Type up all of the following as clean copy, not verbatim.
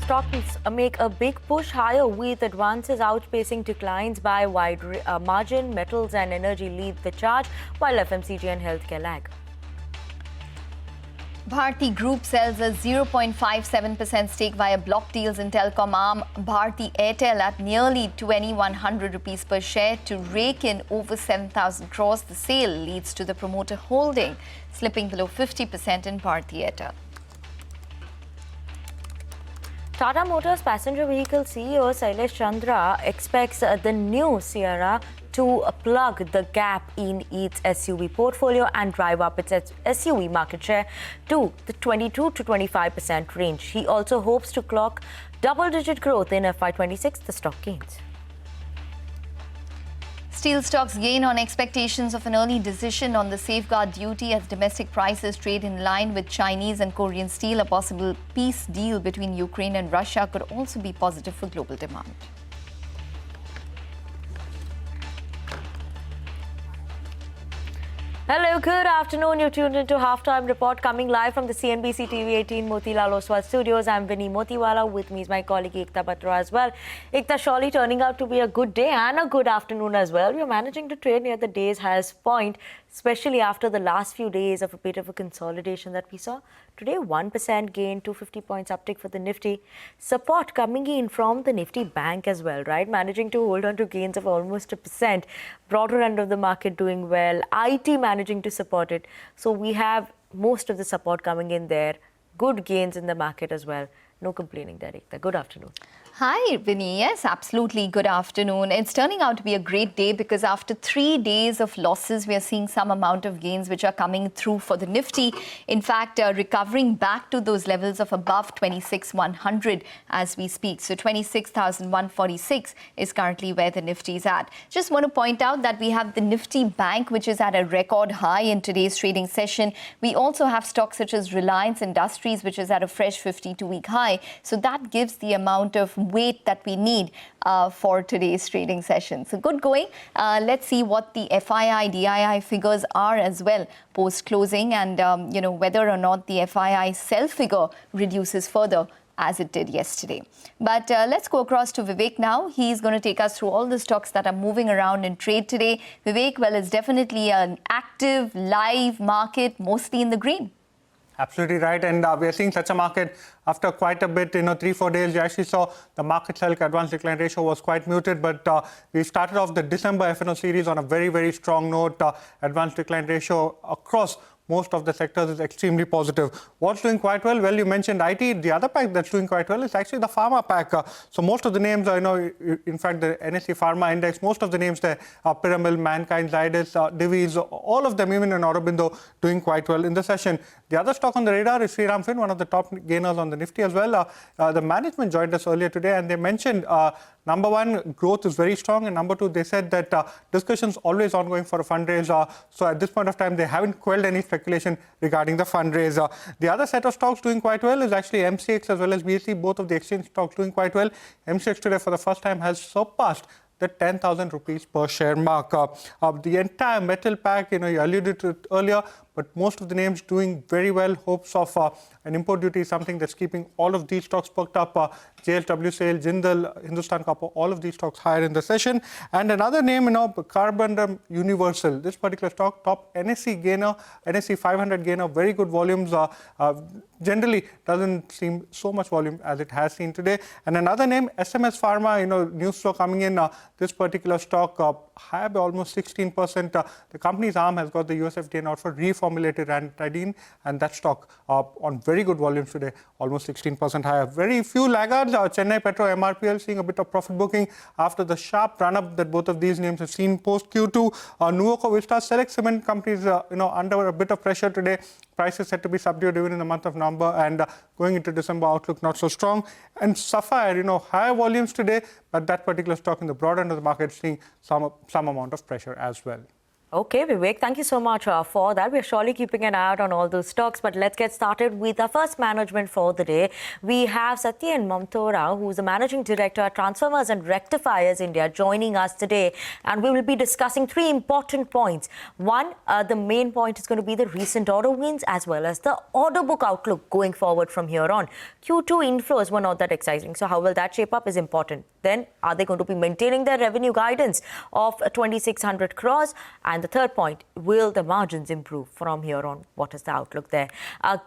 Stocks make a big push higher with advances outpacing declines by wide margin. Metals and energy lead the charge, while FMCG and healthcare lag. Bharti Group sells a 0.57% stake via block deals in telecom arm Bharti Airtel at nearly 2,100 rupees per share to rake in over 7,000 crores. The sale leads to the promoter holding slipping below 50% in Bharti Airtel. Tata Motors passenger vehicle CEO Shailesh Chandra expects the new Sierra to plug the gap in its SUV portfolio and drive up its SUV market share to the 22 to 25% range. He also hopes to clock double-digit growth in FY26. The stock gains. Steel stocks gain on expectations of an early decision on the safeguard duty as domestic prices trade in line with Chinese and Korean steel. A possible peace deal between Ukraine and Russia could also be positive for global demand. Hello, good afternoon. You're tuned into Halftime Report coming live from the CNBC-TV18 Motilal Oswal studios. I'm Vinny Motiwala. With me is my colleague Ekta Batra as well. Ekta, surely turning out to be a good day and a good afternoon as well. We're managing to trade near the day's highest point, especially after the last few days of a bit of a consolidation that we saw. Today, 1% gain, 250 points uptick for the Nifty. Support coming in from the Nifty Bank as well, right? Managing to hold on to gains of almost 1%. Broader end of the market doing well. IT managing to support it. So we have most of the support coming in there. Good gains in the market as well. No complaining there, Ekta. Good afternoon. Hi, Vinny. Yes, absolutely. Good afternoon. It's turning out to be a great day because after 3 days of losses, we are seeing some amount of gains which are coming through for the Nifty. In fact, recovering back to those levels of above 26,100 as we speak. So 26,146 is currently where the Nifty is at. Just want to point out that we have the Nifty Bank, which is at a record high in today's trading session. We also have stocks such as Reliance Industries, which is at a fresh 52-week high. So that gives the amount of weight that we need for today's trading session. So good going. Let's see what the FII, DII figures are as well post-closing and, whether or not the FII sell figure reduces further as it did yesterday. But let's go across to Vivek now. He's going to take us through all the stocks that are moving around in trade today. Vivek, well, it's definitely an active, live market, mostly in the green. Absolutely right, and we are seeing such a market after quite a bit, 3-4 days. You actually saw the market sell advance decline ratio was quite muted, but we started off the December FNO series on a very, very strong note. Advance decline ratio across most of the sectors is extremely positive. What's doing quite well? Well, you mentioned IT. The other pack that's doing quite well is actually the pharma pack. So most of the names, in fact, the NSE Pharma Index, most of the names there, Pyramid, Mankind, Zydus, Divi's, all of them, even in Aurobindo, doing quite well in the session. The other stock on the radar is Sriram Fin, one of the top gainers on the Nifty as well. The management joined us earlier today and they mentioned number one, growth is very strong, and number two, they said that discussions always ongoing for a fundraise. So at this point of time, they haven't quelled any speculation regarding the fundraise. The other set of stocks doing quite well is actually MCX as well as BSE, both of the exchange stocks doing quite well. MCX today for the first time has surpassed the 10,000 rupees per share mark. The entire metal pack, you alluded to it earlier, but most of the names doing very well. Hopes of an import duty is something that's keeping all of these stocks perked up. JSW Sale, Jindal, Hindustan Copper, all of these stocks higher in the session. And another name, Carbon Universal. This particular stock, top NSE gainer, NSE 500 gainer, very good volumes. Generally doesn't seem so much volume as it has seen today. And another name, SMS Pharma, news flow coming in. This particular stock higher by almost 16%. The company's arm has got the US FDA out for reformulated ranitidine, and that stock on very good volumes today, almost 16% higher. Very few laggards. Chennai Petro, MRPL seeing a bit of profit booking after the sharp run-up that both of these names have seen post Q2. Nuvoco, Vista, select cement companies, under a bit of pressure today. Prices set to be subdued even in the month of November, and going into December, outlook not so strong. And Sapphire, higher volumes today, but that particular stock in the broad end of the market seeing some amount of pressure as well. Okay, Vivek, thank you so much for that. We're surely keeping an eye out on all those stocks, but let's get started with our first management for the day. We have Satyen Mamtora, who's the Managing Director at Transformers and Rectifiers India, joining us today. And we will be discussing three important points. One, the main point is going to be the recent order wins as well as the order book outlook going forward from here on. Q2 inflows were not that exciting, so how will that shape up is important. Then, are they going to be maintaining their revenue guidance of 2,600 crores? And the third point, will the margins improve from here on? What is the outlook there?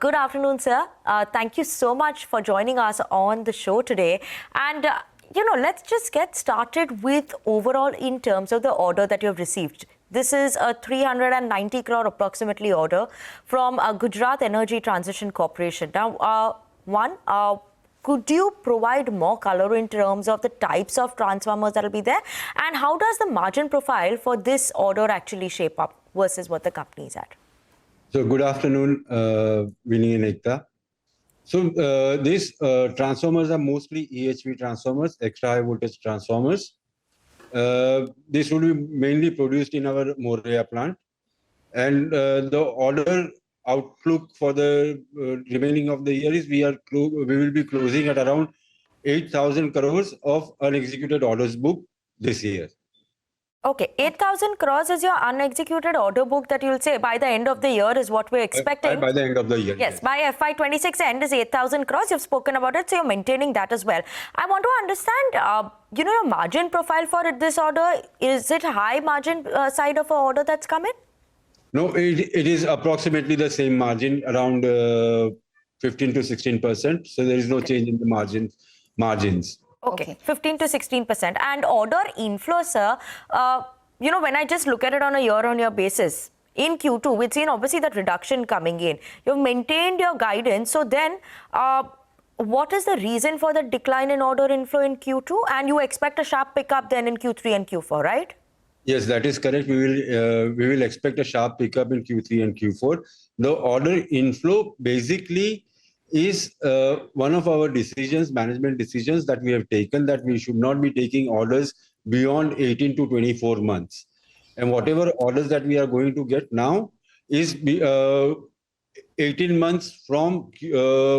Good afternoon, sir. Thank you so much for joining us on the show today. And, let's just get started with overall in terms of the order that you have received. This is a 390 crore approximately order from Gujarat Energy Transition Corporation. Now, could you provide more color in terms of the types of transformers that will be there? And how does the margin profile for this order actually shape up versus what the company is at? So good afternoon, Vinny and Ekta. So these transformers are mostly EHV transformers, extra high voltage transformers. This will be mainly produced in our Moraiya plant. And the order outlook for the remaining of the year is we will be closing at around 8,000 crores of unexecuted orders book this year. Okay, 8,000 crores is your unexecuted order book that you'll say by the end of the year is what we're expecting. By the end of the year. Yes, by FY26 end is 8,000 crores. You've spoken about it, so you're maintaining that as well. I want to understand, your margin profile for this order. Is it high margin side of an order that's come in? No, it is approximately the same margin, around 15 to 16%. So there is no change in the margins. Okay, 15 to 16%. And order inflow, sir, when I just look at it on a year-on-year basis, in Q2, we've seen obviously that reduction coming in. You've maintained your guidance. So then, what is the reason for the decline in order inflow in Q2? And you expect a sharp pickup then in Q3 and Q4, right? Yes, that is correct. We will expect a sharp pickup in Q3 and Q4. The order inflow basically is one of our decisions, management decisions that we have taken, that we should not be taking orders beyond 18 to 24 months. And whatever orders that we are going to get now is 18 months from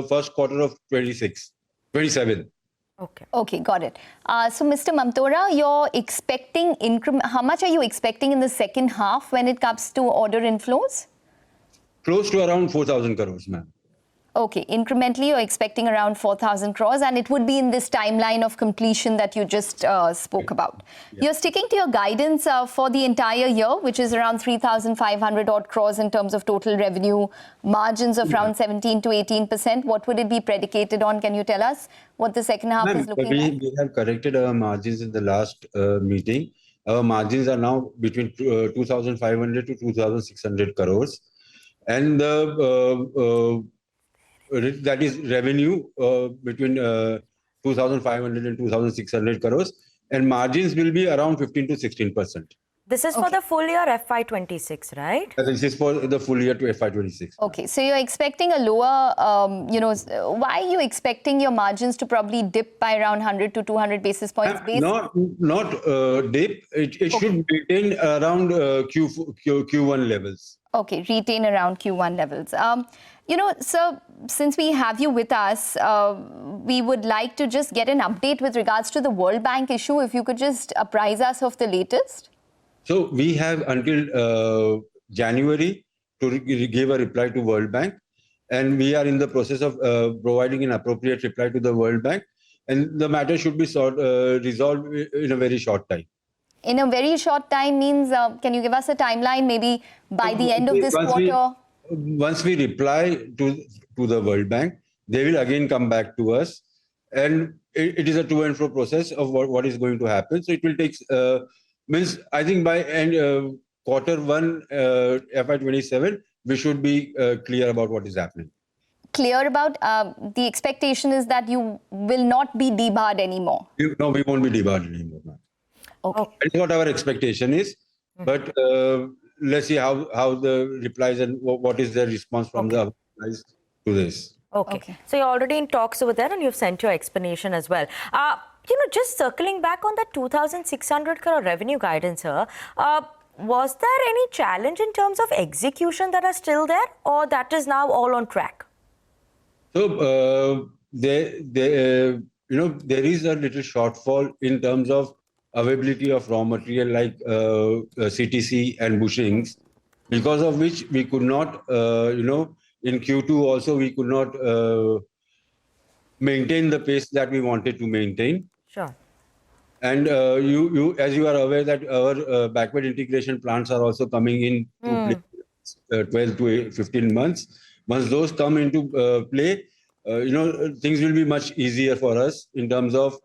first quarter of 27. Okay, got it. So, Mr. Mamtora, you're expecting how much are you expecting in the second half when it comes to order inflows? Close to around 4,000 crores, ma'am. Okay, incrementally you're expecting around 4,000 crores, and it would be in this timeline of completion that you just spoke about. Yeah. You're sticking to your guidance for the entire year, which is around 3,500 odd crores in terms of total revenue, margins of around 17 to 18%. What would it be predicated on? Can you tell us what the second half is looking like? We have corrected our margins in the last meeting. Our margins are now between 2,500 to 2,600 crores. And that is revenue between 2,500 and 2,600 crores, and margins will be around 15 to 16%. This is for the full year FY26, right? This is for the full year to FY26. Okay, so you're expecting a lower, why are you expecting your margins to probably dip by around 100 to 200 basis points? Not dip. It should retain around Q1 levels. Okay, retain around Q1 levels. So since we have you with us, we would like to just get an update with regards to the World Bank issue. If you could just apprise us of the latest. So we have until January to give a reply to World Bank. And we are in the process of providing an appropriate reply to the World Bank. And the matter should be resolved in a very short time. In a very short time means, can you give us a timeline, maybe by the end of this quarter? Once we reply to the World Bank, they will again come back to us. And it is a to and fro process of what is going to happen. So it will take, I think by end quarter one, FY27, we should be clear about what is happening. Clear about, the expectation is that you will not be debarred anymore. No, we won't be debarred anymore. Okay. That's what our expectation is. But let's see how the replies and what is the response from the replies to this. Okay. So you're already in talks over there and you've sent your explanation as well. Just circling back on that 2,600 crore revenue guidance, sir. was there any challenge in terms of execution that are still there, or that is now all on track? So there is a little shortfall in terms of availability of raw material like CTC and bushings, because of which we could not, in Q2 also we could not maintain the pace that we wanted to maintain. Sure. And as you are aware that our backward integration plants are also coming in to play 12 to 15 months. Once those come into play, things will be much easier for us in terms of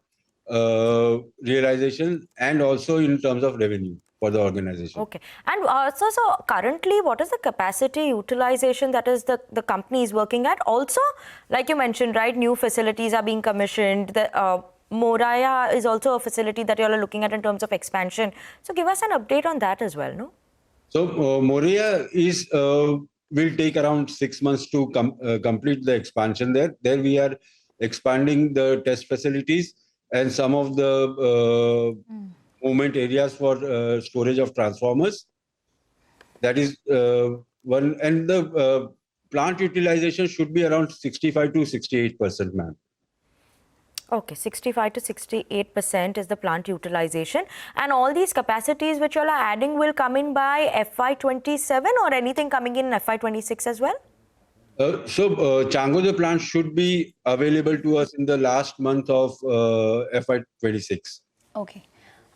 realization and also in terms of revenue for the organization. Okay. And so currently, what is the capacity utilization that is the company is working at? Also, like you mentioned, right, new facilities are being commissioned. The Moraya is also a facility that you all are looking at in terms of expansion. So give us an update on that as well, no? So Moraya will take around 6 months to complete the expansion there. There we are expanding the test facilities and some of the movement areas for storage of transformers. That is one, and the plant utilization should be around 65 to 68%, ma'am. Okay, 65 to 68% is the plant utilization. And all these capacities which you all are adding will come in by FY27 or anything coming in FY26 as well? Changodar plant should be available to us in the last month of FY26. Okay.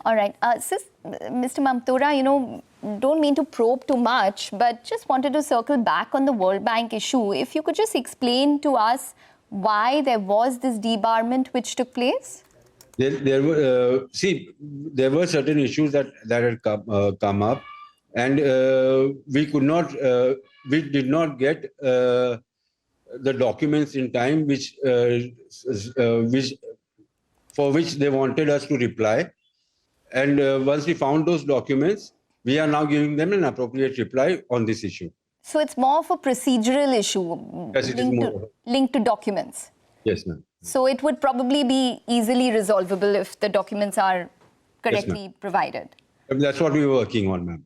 All right. Mr. Mamtora, don't mean to probe too much, but just wanted to circle back on the World Bank issue. If you could just explain to us why there was this debarment which took place? There were certain issues that had come up, and we did not get the documents in time, for which they wanted us to reply. And once we found those documents, we are now giving them an appropriate reply on this issue. So it's more of a procedural issue, yes, linked to documents. Yes, ma'am. So it would probably be easily resolvable if the documents are correctly provided. That's what we were working on, ma'am.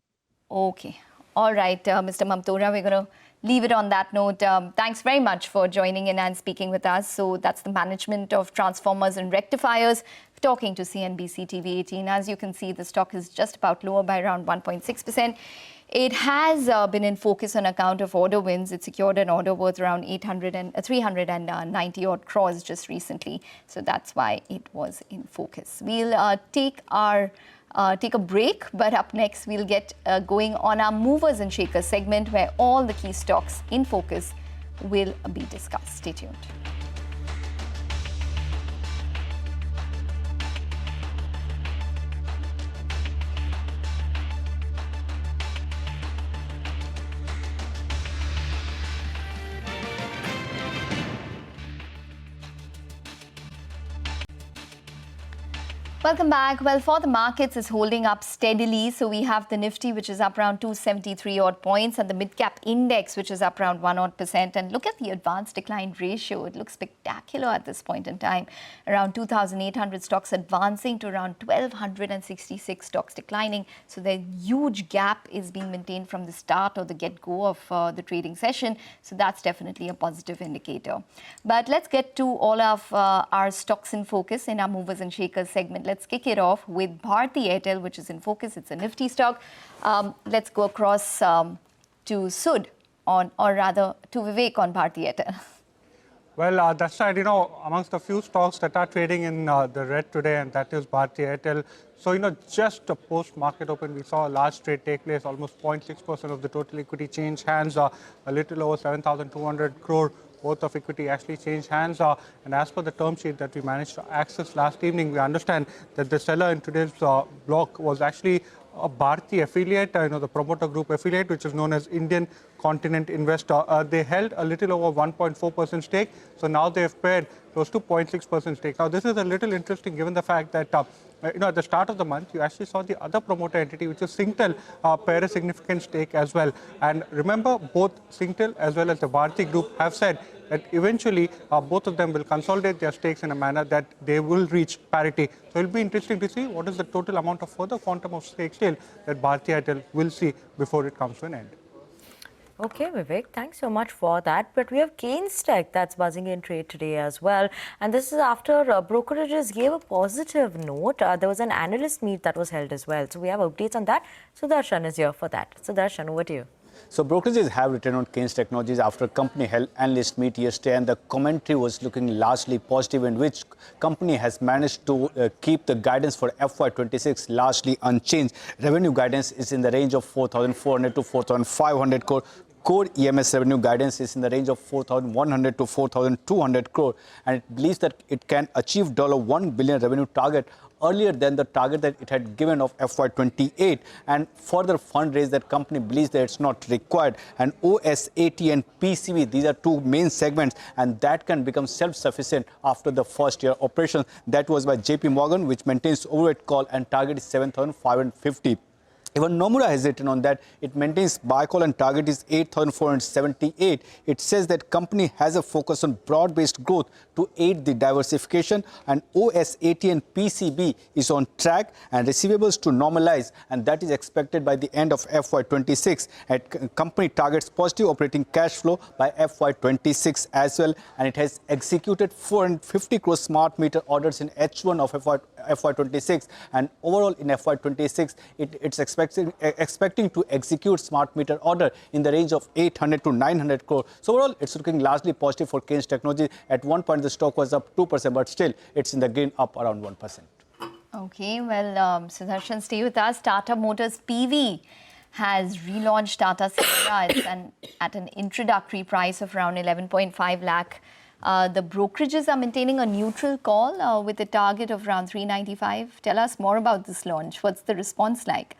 Okay. All right, Mr. Mamtora, we're going to leave it on that note. Thanks very much for joining in and speaking with us. So that's the management of transformers and rectifiers talking to CNBC TV18. As you can see, the stock is just about lower by around 1.6%. It has been in focus on account of order wins. It secured an order worth around 390 odd crores just recently. So that's why it was in focus. We'll take a break, but up next we'll get going on our movers and shakers segment where all the key stocks in focus will be discussed. Stay tuned. Welcome back. Well, for the markets, it's holding up steadily. So we have the Nifty, which is up around 273 odd points, and the mid-cap index, which is up around 1 odd %. And look at the advanced decline ratio. It looks spectacular at this point in time. Around 2,800 stocks advancing to around 1,266 stocks declining. So the huge gap is being maintained from the start or the get-go of the trading session. So that's definitely a positive indicator. But let's get to all of our stocks in focus in our movers and shakers segment. Let's kick it off with Bharti Airtel, which is in focus. It's a Nifty stock. Let's go across to Sud or rather to Vivek on Bharti Airtel. Well, that's right. Amongst the few stocks that are trading in the red today, and that is Bharti Airtel. So, just post-market open, we saw a large trade take place. Almost 0.6% of the total equity change hands, a little over 7,200 crore worth of equity actually changed hands. And as per the term sheet that we managed to access last evening, we understand that the seller in today's block was actually a Bharti affiliate, the promoter group affiliate, which is known as Indian Continent Investor. They held a little over 1.4% stake. So now they have paid close to 0.6% stake. Now, this is a little interesting given the fact that at the start of the month, you actually saw the other promoter entity, which is Singtel, pair a significant stake as well. And remember, both Singtel as well as the Bharti Group have said that eventually both of them will consolidate their stakes in a manner that they will reach parity. So it will be interesting to see what is the total amount of further quantum of stake sale that Bharti Airtel will see before it comes to an end. Okay, Vivek, thanks so much for that. But we have Keynes Tech that's buzzing in trade today as well. And this is after brokerages gave a positive note. There was an analyst meet that was held as well. So we have updates on that. Sudarshan is here for that. Sudarshan, over to you. So brokerages have returned on Keynes Technologies after company held analyst meet yesterday, and the commentary was looking largely positive, in which company has managed to keep the guidance for FY26 largely unchanged. Revenue guidance is in the range of 4,400 to 4,500 crore. Core EMS revenue guidance is in the range of 4,100 to 4,200 crore, and it believes that it can achieve $1 billion revenue target earlier than the target that it had given of FY28, and further fundraise that company believes that it's not required. And OSAT and PCB, these are two main segments, and that can become self-sufficient after the first year operation. That was by JP Morgan, which maintains overweight call and target is 7,550. Even Nomura has written on that. It maintains buy call and target is 8,478. It says that company has a focus on broad-based growth to aid the diversification, and OSAT and PCB is on track and receivables to normalize, and that is expected by the end of FY26. And company targets positive operating cash flow by FY26 as well, and it has executed 450 crore smart meter orders in H1 of FY26, and overall in FY26 it's expecting to execute smart meter order in the range of 800 to 900 crore. So overall, it's looking largely positive for Keynes Technology. At one point, the stock was up 2%, but still, it's in the green, up around 1%. Okay, well, Sudarshan, stay with us. Tata Motors PV has relaunched Tata Sierra. It's at an introductory price of around 11.5 lakh. The brokerages are maintaining a neutral call with a target of around 395. Tell us more about this launch. What's the response like?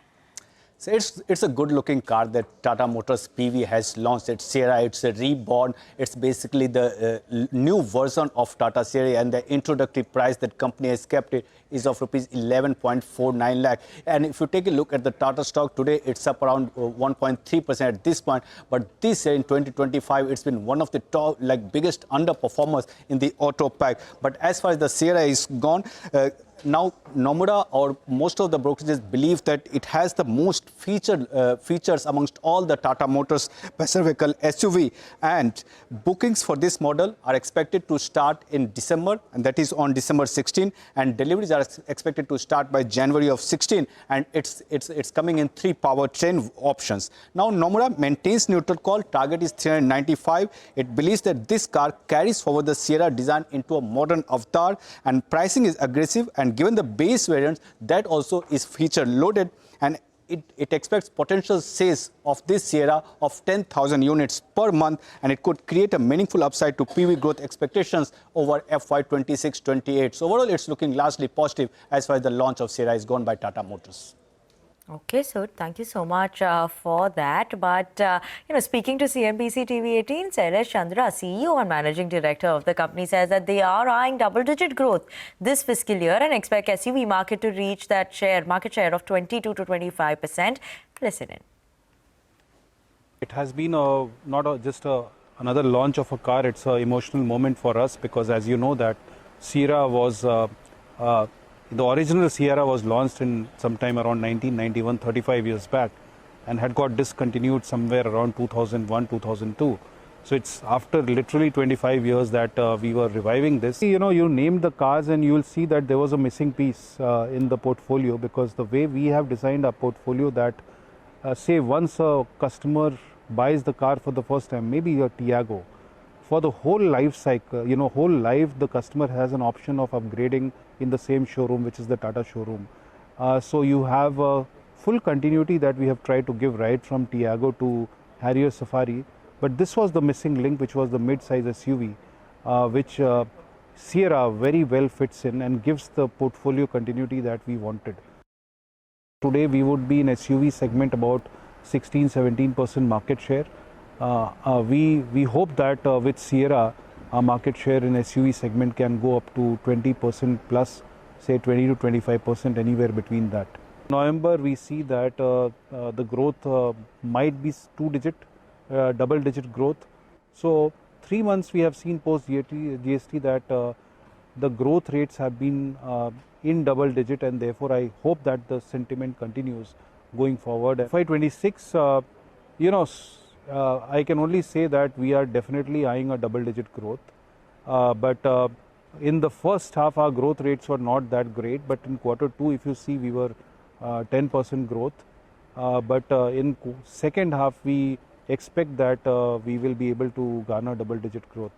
So it's a good-looking car that Tata Motors PV has launched. It's Sierra. It's a reborn. It's basically the new version of Tata Sierra, and the introductory price that company has kept it is of rupees 11.49 lakh. And if you take a look at the Tata stock today, it's up around 1.3% at this point. But this year in 2025, it's been one of the top, biggest underperformers in the auto pack. But as far as the Sierra is gone, now Nomura or most of the brokerages believe that it has the most features amongst all the Tata Motors passenger vehicle SUV, and bookings for this model are expected to start in December, and that is on December 16, and deliveries are expected to start by January of 16, and it's coming in 3 powertrain options. Now Nomura maintains neutral call, target is 395. It believes that this car carries forward the Sierra design into a modern avatar, and pricing is aggressive, and given the base variants, that also is feature loaded, and it expects potential sales of this Sierra of 10,000 units per month, and it could create a meaningful upside to PV growth expectations over FY26-28. So overall, it's looking largely positive as far as the launch of Sierra is gone by Tata Motors. Okay, so thank you so much for that. But, speaking to CNBC-TV18, Sailesh Chandra, CEO and Managing Director of the company, says that they are eyeing double-digit growth this fiscal year and expect SUV market to reach that market share of 22 to 25%. Listen in. It has been just another launch of a car. It's an emotional moment for us because, as you know, that Sierra was... the original Sierra was launched in sometime around 1991, 35 years back, and had got discontinued somewhere around 2001, 2002. So it's after literally 25 years that we were reviving this. You named the cars and you will see that there was a missing piece in the portfolio, because the way we have designed our portfolio that, say once a customer buys the car for the first time, maybe a Tiago, for the whole life cycle, whole life, the customer has an option of upgrading in the same showroom, which is the Tata showroom. So you have a full continuity that we have tried to give right from Tiago to Harrier Safari. But this was the missing link, which was the mid-size SUV, which Sierra very well fits in and gives the portfolio continuity that we wanted. Today we would be in SUV segment about 16-17% market share. We hope that with Sierra, our market share in SUV segment can go up to 20% plus, say 20 to 25%, anywhere between that. November, we see that the growth might be double-digit growth. So 3 months we have seen post GST that the growth rates have been in double digit, and therefore I hope that the sentiment continues going forward. FY26, I can only say that we are definitely eyeing a double digit growth. But in the first half, our growth rates were not that great. But in Q2, if you see, we were 10% growth. But in second half, we expect that we will be able to garner double digit growth.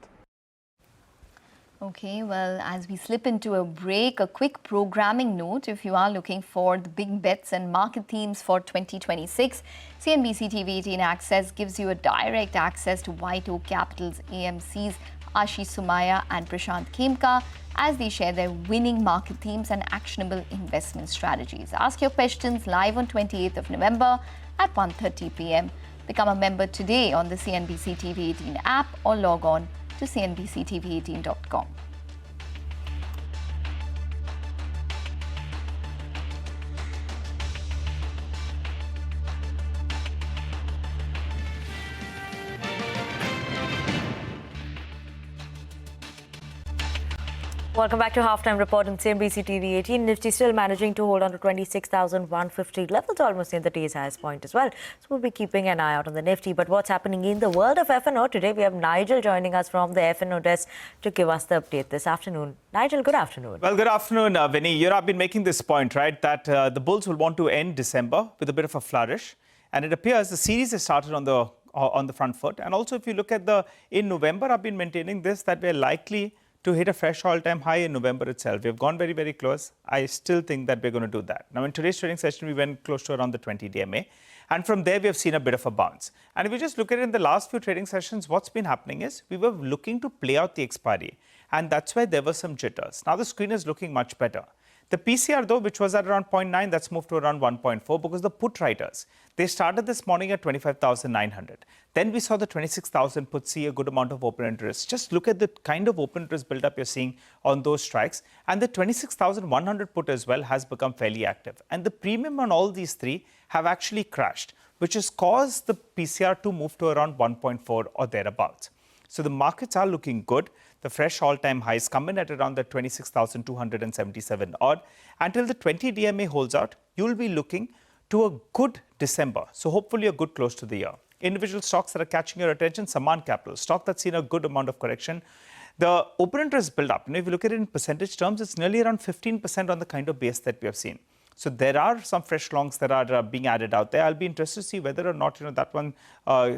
Okay, well, as we slip into a break, a quick programming note. If you are looking for the big bets and market themes for 2026, CNBC TV18 Access gives you a direct access to White Oak Capital's AMC's Ashish Sumaya and Prashant Khemka as they share their winning market themes and actionable investment strategies. Ask your questions live on 28th of November at 1:30 p.m. Become a member today on the CNBC TV18 app or log on to cnbc-tv18.com. Welcome back to Halftime Report on CNBC TV18. Nifty still managing to hold on to 26,150 levels, almost in the day's highest point as well. So we'll be keeping an eye out on the Nifty. But what's happening in the world of F&O today? We have Nigel joining us from the F&O desk to give us the update this afternoon. Nigel, good afternoon. Well, good afternoon, Vinny. I've been making this point, right, that the bulls will want to end December with a bit of a flourish. And it appears the series has started on the front foot. And also, if you look at in November, I've been maintaining this, that we're likely to hit a fresh all-time high in November itself. We've gone very, very close. I still think that we're going to do that. Now, in today's trading session, we went close to around the 20 DMA. And from there, we have seen a bit of a bounce. And if you just look at it in the last few trading sessions, what's been happening is we were looking to play out the expiry. And that's why there were some jitters. Now, the screen is looking much better. The PCR, though, which was at around 0.9, that's moved to around 1.4 because the put writers, they started this morning at 25,900. Then we saw the 26,000 put see a good amount of open interest. Just look at the kind of open interest build-up you're seeing on those strikes. And the 26,100 put as well has become fairly active. And the premium on all these three have actually crashed, which has caused the PCR to move to around 1.4 or thereabouts. So the markets are looking good. The fresh all-time highs come in at around the 26,277 odd. Until the 20 DMA holds out, you'll be looking to a good December. So hopefully a good close to the year. Individual stocks that are catching your attention, Saman Capital, stock that's seen a good amount of correction. The open interest build up, if you look at it in percentage terms, it's nearly around 15% on the kind of base that we have seen. So there are some fresh longs that are being added out there. I'll be interested to see whether or not that one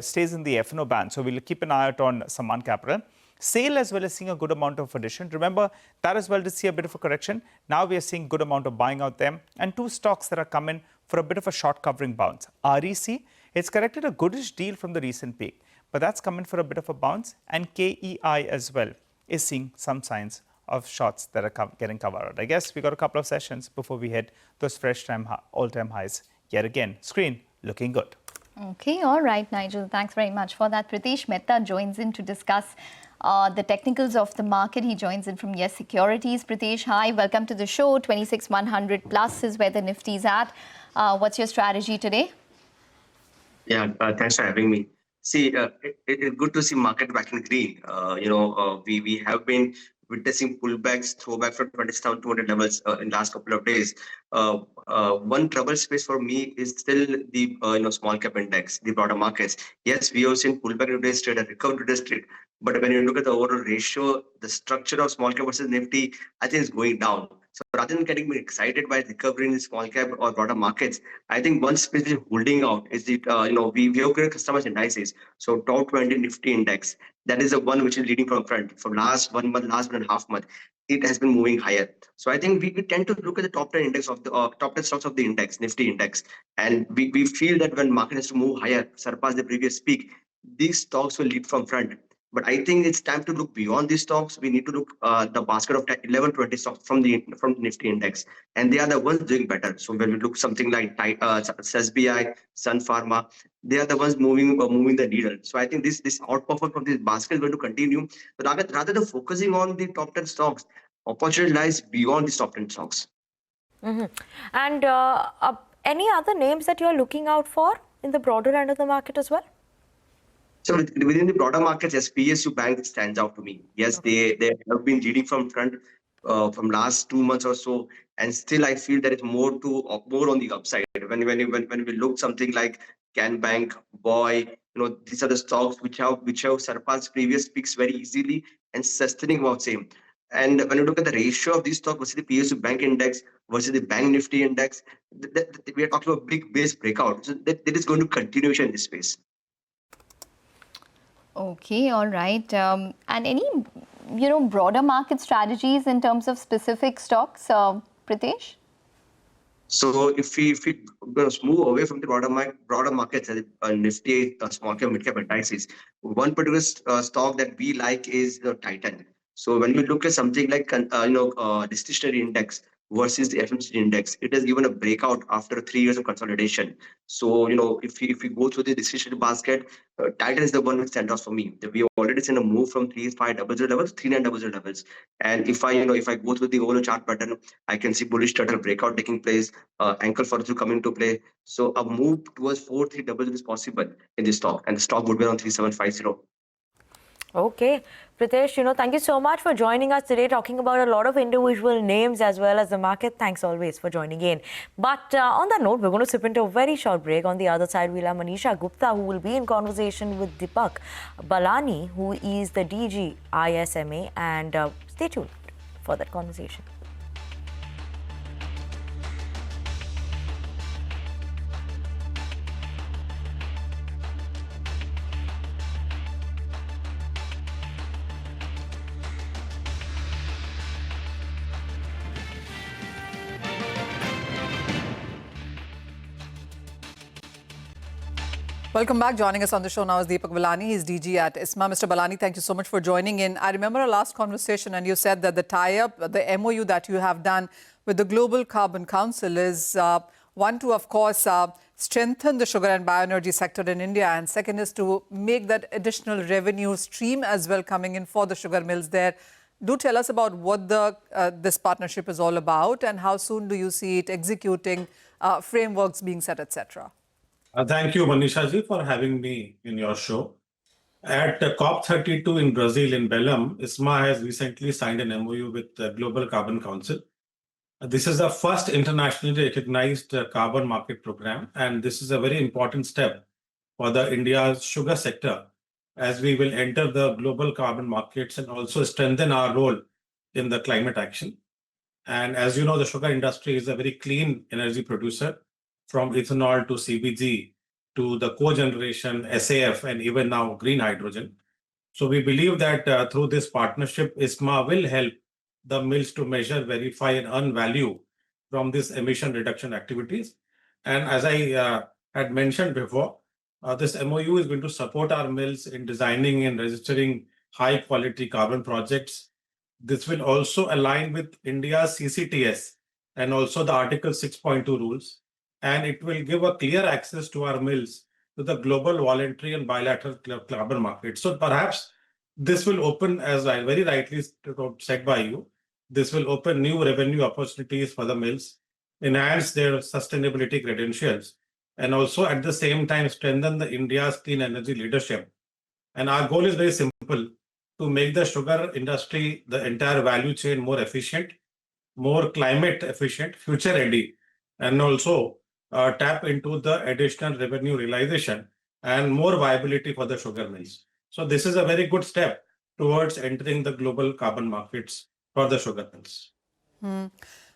stays in the F&O band. So we'll keep an eye out on Saman Capital. SAIL as well as seeing a good amount of addition. Remember, that as well to see a bit of a correction. Now we are seeing good amount of buying out them. And two stocks that are coming for a bit of a short covering bounce. REC, it's corrected a goodish deal from the recent peak, but that's coming for a bit of a bounce. And KEI as well is seeing some signs of shorts that are getting covered. I guess we got a couple of sessions before we hit those fresh all-time highs yet again. Screen looking good. Okay, all right, Nigel. Thanks very much for that. Pritesh Mehta joins in to discuss the technicals of the market. He joins in from Yes Securities. Pritesh, hi, welcome to the show. 26,100 plus is where the Nifty is at. What's your strategy today? Yeah, thanks for having me. See, it's good to see market back in green. We have been witnessing pullbacks, throwback from 20,200 levels in last couple of days. One trouble space for me is still the small cap index, the broader markets. Yes, we have seen pullback in today's trade and recovery today's trade. But when you look at the overall ratio, the structure of small cap versus Nifty, I think is going down. So rather than getting me excited by recovery in small cap or broader markets, I think one space is holding out is the we have great customers indices. So top 20 Nifty index, that is the one which is leading from front for last 1 month, last 1.5 months. It has been moving higher. So I think we tend to look at the top 10 index of the top 10 stocks of the index, Nifty index, and we feel that when market has to move higher, surpass the previous peak, these stocks will lead from front. But I think it's time to look beyond these stocks. We need to look the basket of 11, 20 stocks from the Nifty index, and they are the ones doing better. So when we look something like SBI, Sun Pharma, they are the ones moving the needle. So I think this outperformance from this basket is going to continue. But rather than focusing on the top 10 stocks, opportunity lies beyond these top 10 stocks. Mm-hmm. And any other names that you're looking out for in the broader end of the market as well? So within the broader markets, yes, PSU Bank stands out to me. Yes, they have been leading from front from last 2 months or so, and still I feel there is more on the upside. When we look something like Can Bank, Boy, these are the stocks which have surpassed previous peaks very easily and sustaining about same. And when you look at the ratio of these stocks versus the PSU Bank Index versus the Bank Nifty Index, we are talking about big base breakout. So that is going to continuation in this space. Okay, all right. And any, broader market strategies in terms of specific stocks, Pritesh? So if we move away from the broader markets, Nifty, small cap, mid cap indices, one particular stock that we like is Titan. So when we look at something like discretionary index versus the FMCG index, it has given a breakout after 3 years of consolidation. So if we go through the discretionary basket, Titan is the one which stands out for me. We have already seen a move from 3500 levels, 3900 levels, and if I go through the overall chart pattern, I can see bullish turtle breakout taking place, ankle follow through coming to play. So a move towards 4300 is possible in this stock, and the stock would be around 3750. Okay, Pritesh, thank you so much for joining us today, talking about a lot of individual names as well as the market. Thanks always for joining in. But on that note, we're going to slip into a very short break. On the other side, we'll have Manisha Gupta, who will be in conversation with Deepak Balani, who is the DG ISMA, and stay tuned for that conversation. Welcome back. Joining us on the show now is Deepak Balani. He's DG at ISMA. Mr. Balani, thank you so much for joining in. I remember our last conversation and you said that the tie-up, the MOU that you have done with the Global Carbon Council is one to, of course, strengthen the sugar and bioenergy sector in India, and second is to make that additional revenue stream as well coming in for the sugar mills there. Do tell us about what this partnership is all about and how soon do you see it executing, frameworks being set, etc. Thank you, Manisha ji, for having me in your show. At COP32 in Brazil, in Belém, ISMA has recently signed an MOU with the Global Carbon Council. This is the first internationally recognized carbon market program, and this is a very important step for the India's sugar sector, as we will enter the global carbon markets and also strengthen our role in the climate action. And as you know, the sugar industry is a very clean energy producer, from ethanol to CBG to the cogeneration, SAF, and even now green hydrogen. So we believe that through this partnership, ISMA will help the mills to measure, verify, and earn value from these emission reduction activities. And as I had mentioned before, this MOU is going to support our mills in designing and registering high-quality carbon projects. This will also align with India's CCTS and also the Article 6.2 rules. And it will give a clear access to our mills to the global voluntary and bilateral carbon market. So perhaps this will open, as I very rightly said by you, this will open new revenue opportunities for the mills, enhance their sustainability credentials, and also at the same time strengthen the India's clean energy leadership. And our goal is very simple: to make the sugar industry, the entire value chain, more efficient, more climate efficient, future ready, and also tap into the additional revenue realization and more viability for the sugar mills. So this is a very good step towards entering the global carbon markets for the sugar mills.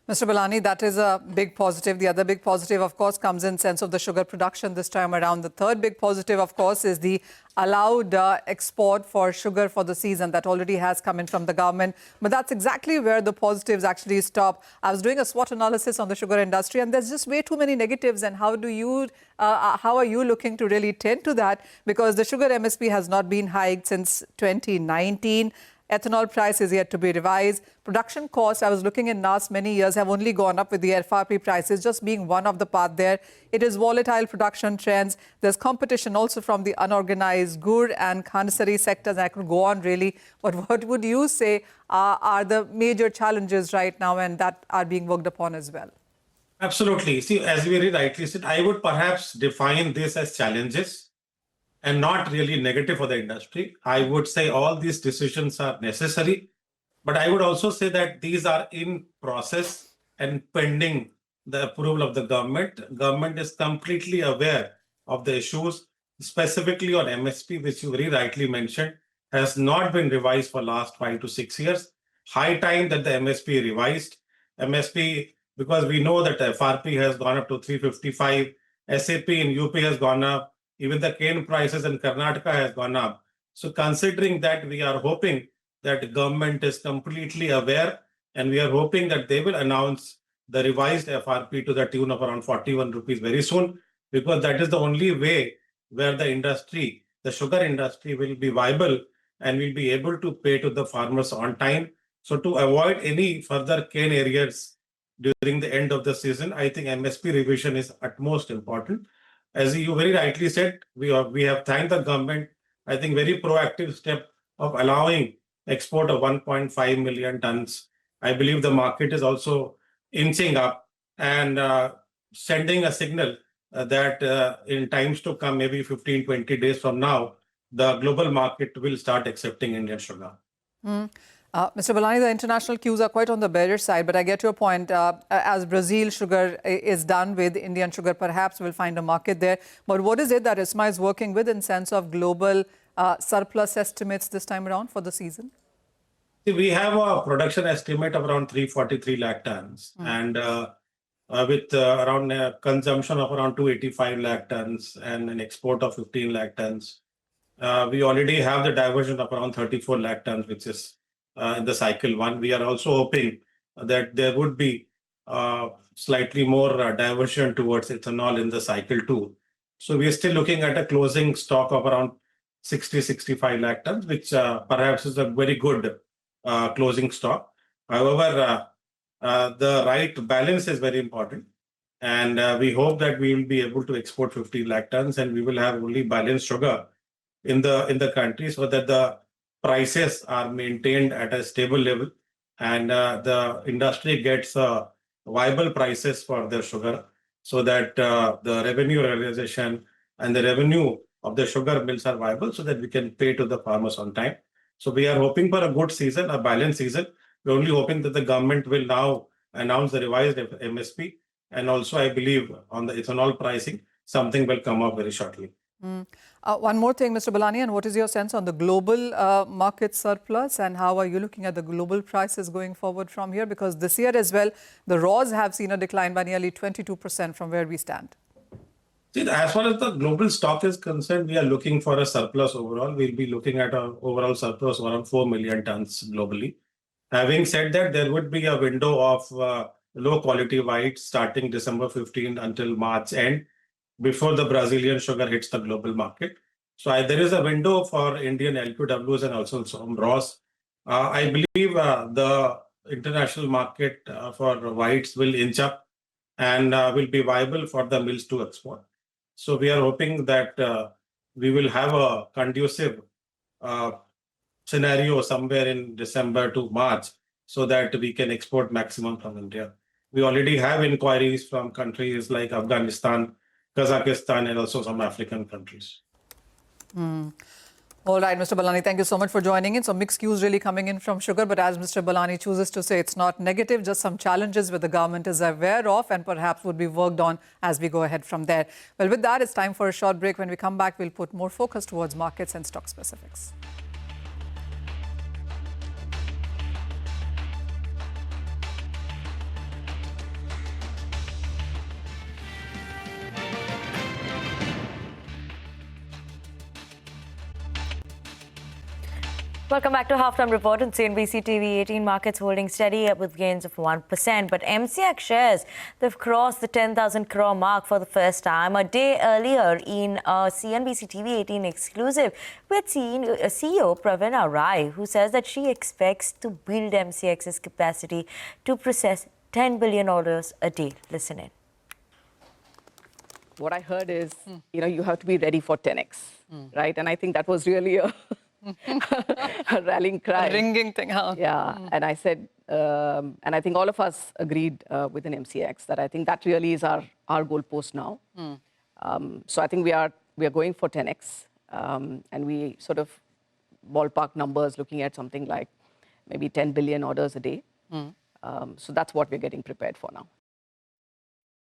Mr. Balani, that is a big positive. The other big positive, of course, comes in sense of the sugar production this time around. The third big positive, of course, is the allowed export for sugar for the season that already has come in from the government. But that's exactly where the positives actually stop. I was doing a SWOT analysis on the sugar industry, and there's just way too many negatives. And how are you looking to really tend to that? Because the sugar MSP has not been hiked since 2019. Ethanol price is yet to be revised. Production costs, I was looking in last many years, have only gone up with the FRP prices just being one of the path there. It is volatile production trends. There's competition also from the unorganized gur and khansari sectors. I could go on really. But what would you say are the major challenges right now and that are being worked upon as well? Absolutely. See, as you very rightly said, I would perhaps define this as challenges. and not really negative for the industry. I would say all these decisions are necessary, but I would also say that these are in process and pending the approval of the government. Government is completely aware of the issues, specifically on MSP, which you very rightly mentioned, has not been revised for last 5 to 6 years. High time that the MSP revised. MSP, because we know that the FRP has gone up to 355, SAP in UP has gone up, even the cane prices in Karnataka has gone up. So considering that, we are hoping that the government is completely aware, and we are hoping that they will announce the revised FRP to the tune of around 41 rupees very soon, because that is the only way where the industry, the sugar industry, will be viable and will be able to pay to the farmers on time. So to avoid any further cane arrears during the end of the season, I think MSP revision is utmost important. As you very rightly said, we have thanked the government. I think very proactive step of allowing export of 1.5 million tons. I believe the market is also inching up and sending a signal that in times to come, maybe 15, 20 days from now, the global market will start accepting Indian sugar. Mr. Balani, the international cues are quite on the bearish side, but I get your point. As Brazil sugar is done with, Indian sugar perhaps will find a market there. But what is it that ISMA is working with in sense of global surplus estimates this time around for the season? See, we have a production estimate of around 343 lakh tons, and with around consumption of around 285 lakh tons and an export of 15 lakh tons. We already have the diversion of around 34 lakh tons, which is in the cycle 1. We are also hoping that there would be slightly more diversion towards ethanol in the cycle 2. So we are still looking at a closing stock of around 60-65 lakh tons, which perhaps is a very good closing stock. However, the right balance is very important. And we hope that we will be able to export 15 lakh tons, and we will have only balanced sugar in the country, so that the prices are maintained at a stable level, and the industry gets viable prices for their sugar, so that the revenue realization and the revenue of the sugar mills are viable, so that we can pay to the farmers on time. So we are hoping for a good season, a balanced season. We're only hoping that the government will now announce the revised MSP, and also I believe on the ethanol pricing, something will come up very shortly. One more thing, Mr. Balani, and what is your sense on the global market surplus, and how are you looking at the global prices going forward from here? Because this year as well, the raws have seen a decline by nearly 22% from where we stand. See, as far as the global stock is concerned, we are looking for a surplus overall. We'll be looking at an overall surplus of around 4 million tons globally. Having said that, there would be a window of low quality whites starting December 15 until March end, before the Brazilian sugar hits the global market. So there is a window for Indian LQWs and also some raws. I believe the international market for whites will inch up and will be viable for the mills to export. So we are hoping that we will have a conducive scenario somewhere in December to March, so that we can export maximum from India. We already have inquiries from countries like Afghanistan, Kazakhstan, and also some African countries. All right, Mr. Balani, thank you so much for joining in. So mixed cues really coming in from sugar, but as Mr. Balani chooses to say, it's not negative, just some challenges where the government is aware of and perhaps would be worked on as we go ahead from there. Well, with that, it's time for a short break. When we come back, we'll put more focus towards markets and stock specifics. Welcome back to Halftime Report on CNBC-TV18. Markets holding steady with gains of 1%. But MCX shares, they've crossed the 10,000 crore mark for the first time. A day earlier in a CNBC-TV18 exclusive, we had seen CEO Praveena Rai, who says that she expects to build MCX's capacity to process $10 billion a day. Listen in. What I heard is, you have to be ready for 10x, right? And I think that was really a rallying cry. A ringing thing, huh? Yeah, and I said, and I think all of us agreed within MCX that I think that really is our goalpost now. So I think we are going for 10x. And we sort of ballpark numbers looking at something like maybe 10 billion orders a day. So that's what we're getting prepared for now.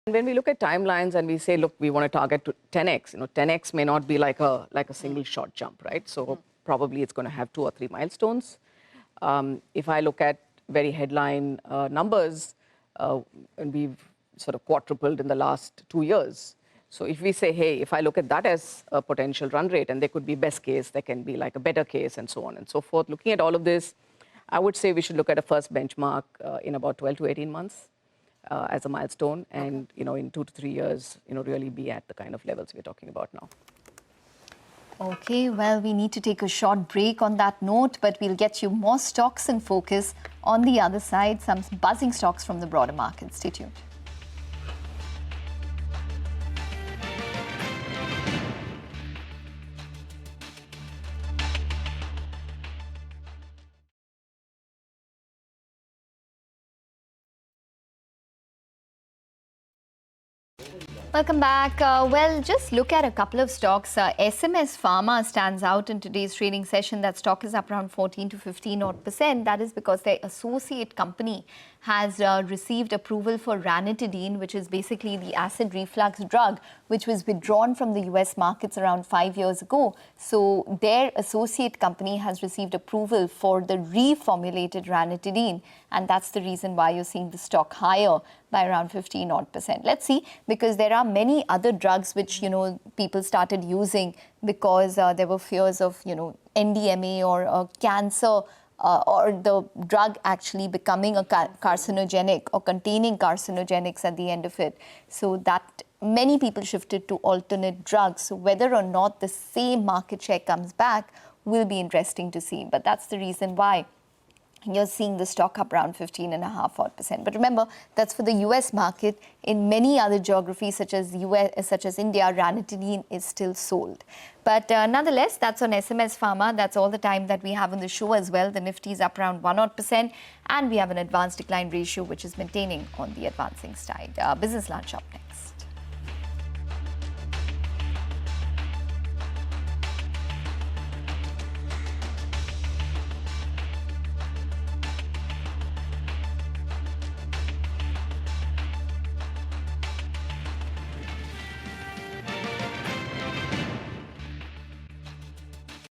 And when we look at timelines and we say, look, we want to target to 10x, 10x may not be like a single shot jump, right? So probably it's going to have 2 or 3 milestones. If I look at very headline numbers, and we've sort of quadrupled in the last 2 years. So if we say, hey, if I look at that as a potential run rate, and there could be best case, there can be like a better case, and so on and so forth. Looking at all of this, I would say we should look at a first benchmark in about 12 to 18 months as a milestone, and in 2 to 3 years, really be at the kind of levels we're talking about now. Okay, well, we need to take a short break on that note, but we'll get you more stocks in focus on the other side, some buzzing stocks from the broader market. Stay tuned. Welcome back. Well, just look at a couple of stocks. SMS Pharma stands out in today's trading session. That stock is up around 14 to 15%. That is because their associate company has received approval for ranitidine, which is basically the acid reflux drug, which was withdrawn from the US markets around 5 years ago. So their associate company has received approval for the reformulated ranitidine. And that's the reason why you're seeing the stock higher by around 15%. Let's see, because there are many other drugs which, people started using because there were fears of, NDMA or cancer or the drug actually becoming a carcinogenic or containing carcinogenics at the end of it. So that many people shifted to alternate drugs. So whether or not the same market share comes back will be interesting to see. But that's the reason why you're seeing the stock up around 15.5%. But remember, that's for the US market. In many other geographies, such as India, ranitidine is still sold. But nonetheless, that's on SMS Pharma. That's all the time that we have on the show as well. The Nifty is up around 1%, and we have an advanced decline ratio, which is maintaining on the advancing side. Business Lunch up next.